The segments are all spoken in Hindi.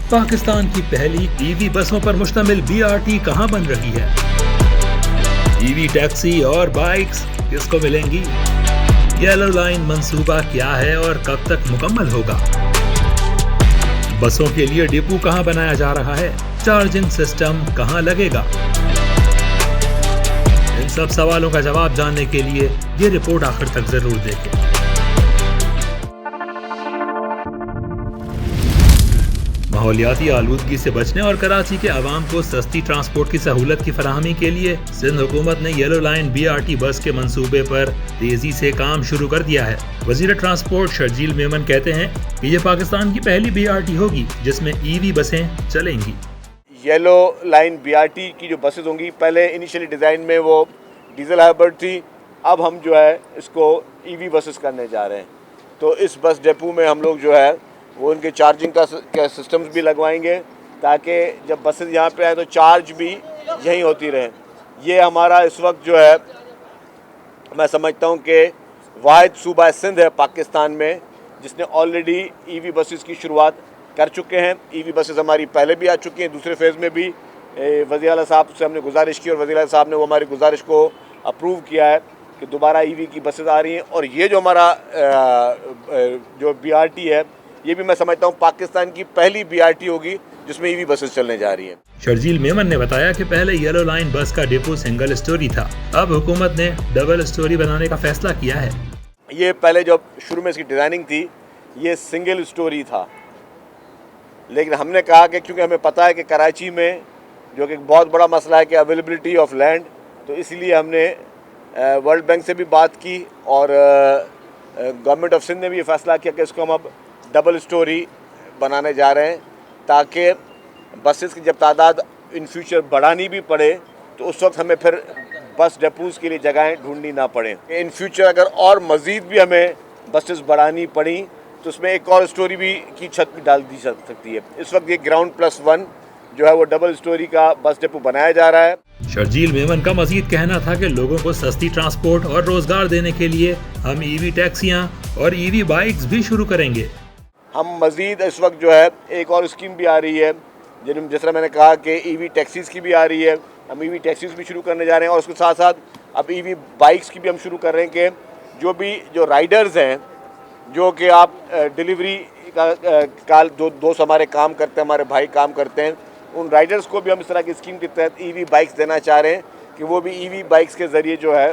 पाकिस्तान की पहली ईवी बसों पर मुश्तमिल BRT कहां बन रही है? ईवी टैक्सी और बाइक्स किसको मिलेंगी? येलो लाइन मंसूबा क्या है और कब तक मुकम्मल होगा? बसों के लिए डिपो कहां बनाया जा रहा है? चार्जिंग सिस्टम कहां लगेगा? इन सब सवालों का जवाब जानने के लिए ये रिपोर्ट आखिर तक जरूर देखें। माहौलियाती आलूदगी से बचने और कराची के अवाम को सस्ती ट्रांसपोर्ट की सहूलत की फराहमी के लिए सिंध हुकूमत ने येलो लाइन BRT बस के मंसूबे पर तेजी से काम शुरू कर दिया है। वजीर ट्रांसपोर्ट शर्जील मेमन कहते हैं कि ये पाकिस्तान की पहली BRT होगी जिसमें EV बसें चलेंगी। येलो लाइन BRT की जो बसेस होंगी, पहले इनिशियली डिज़ाइन में वो डीजल हाइब्रिड थी, अब हम जो है इसको EV बसेस करने जा रहे हैं। तो इस बस डेपो में हम लोग जो है वो उनके चार्जिंग का सिस्टम्स भी लगवाएंगे ताकि जब बसेस यहाँ पे आए तो चार्ज भी यहीं होती रहे। ये हमारा इस वक्त जो है मैं समझता हूँ कि वाहिद सूबा सिंध है पाकिस्तान में जिसने ऑलरेडी EV बसेस की शुरुआत कर चुके हैं। EV बसेस हमारी पहले भी आ चुकी हैं, दूसरे फेज़ में भी वज़ीर आला साहब से हमने गुजारिश की और वज़ीर आला साहब ने वो हमारी गुजारिश को अप्रूव किया है कि दोबारा EV की बसेस आ रही हैं। और ये जो हमारा जो BRT है ये भी मैं समझता हूँ पाकिस्तान की पहली BRT होगी जिसमें EV बसेस चलने जा रही हैं। शर्जील मेमन ने बताया कि पहले येलो लाइन बस का डिपो सिंगल स्टोरी था, अब हुकूमत ने डबल स्टोरी बनाने का फैसला किया है। ये पहले जब शुरू में इसकी डिज़ाइनिंग थी ये सिंगल स्टोरी था, लेकिन हमने कहा कि क्योंकि हमें पता है कि कराची में जो कि बहुत बड़ा मसला है कि अवेलेबिलिटी ऑफ लैंड, तो इसलिए हमने वर्ल्ड बैंक से भी बात की और गवर्नमेंट ऑफ सिंध ने भी ये फैसला किया कि इसको हम अब डबल स्टोरी बनाने जा रहे हैं ताकि बसेस की जब तादाद इन फ्यूचर बढ़ानी भी पड़े तो उस वक्त हमें फिर बस डेपोज़ के लिए जगहें ढूंढनी ना पड़े। इन फ्यूचर अगर और मज़ीद भी हमें बसेस बढ़ानी पड़ी तो उसमें एक और स्टोरी भी की छत भी डाल दी जा सकती है। इस वक्त ये ग्राउंड+1 जो है वो डबल स्टोरी का बस डेपो बनाया जा रहा है। शर्जील मेमन का मजीद कहना था कि लोगों को सस्ती ट्रांसपोर्ट और रोजगार देने के लिए हम EV टैक्सियां और EV बाइक्स भी शुरू करेंगे। हम मज़ीद इस वक्त जो है एक और स्कीम भी आ रही है जिस तरह मैंने कहा कि EV टैक्सीज़ की भी आ रही है, हम EV टैक्सीज़ भी शुरू करने जा रहे हैं और उसके साथ साथ अब EV बाइक्स की भी हम शुरू कर रहे हैं कि जो राइडर्स हैं जो कि आप डिलीवरी का दोस्त हमारे काम करते हैं, हमारे भाई काम करते हैं, उन राइडर्स को भी हम इस तरह की स्कीम के तहत EV बाइक्स देना चाह रहे हैं कि वो भी EV बाइक्स के ज़रिए जो है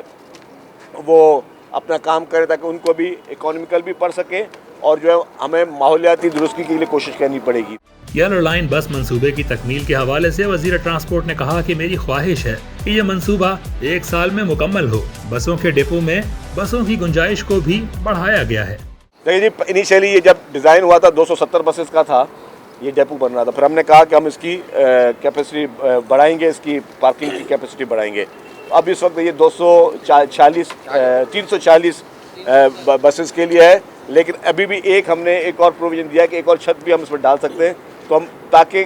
वो अपना काम करें ताकि उनको भी इकोनॉमिकल भी पड़ सके और जो है हमें माहौलियाती दुरुस्ती के लिए कोशिश करनी पड़ेगी। येलो लाइन बस मंसूबे की तकमील के हवाले से वजीर ट्रांसपोर्ट ने कहा कि मेरी ख्वाहिश है कि ये मंसूबा 1 साल में मुकम्मल हो। बसों के डिपो में बसों की गुंजाइश को भी बढ़ाया गया है। देखिए जी, इनिशियली ये जब डिज़ाइन हुआ था 270 बसेस का था ये डेपो बन रहा था, फिर हमने कहा कि हम इसकी कैपेसिटी बढ़ाएंगे, इसकी पार्किंग की कैपेसिटी बढ़ाएंगे। अब इस वक्त ये 340 बसेस के लिए है, लेकिन अभी भी हमने एक और प्रोविज़न दिया कि एक और छत भी हम इसमें डाल सकते हैं तो हम ताकि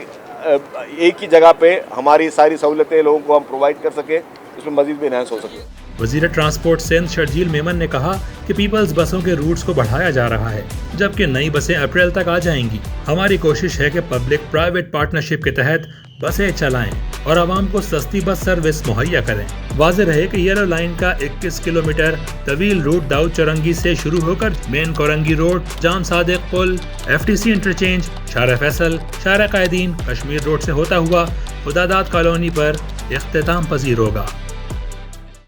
एक ही जगह पे हमारी सारी सहूलतें लोगों को हम प्रोवाइड कर सकें, इसमें मज़ीद भी इन्हांस हो सके। वजीर ट्रांसपोर्ट सिंध शर्जील मेमन ने कहा कि पीपल्स बसों के रूट्स को बढ़ाया जा रहा है जबकि नई बसें अप्रैल तक आ जाएंगी। हमारी कोशिश है कि पब्लिक प्राइवेट पार्टनरशिप के तहत बसें चलाएं और आवाम को सस्ती बस सर्विस मुहैया करें। वाज़ेह रहे कि येलो लाइन का 21 किलोमीटर तवील रूट दाऊद चौरंगी से शुरू होकर मेन कोरंगी रोड, जाम सादिक पुल, FTC इंटरचेंज, शारा फैसल, शारा कायदीन, कश्मीर रोड से होता हुआ खुदादाद कॉलोनी पर इख्तिताम पजीर होगा।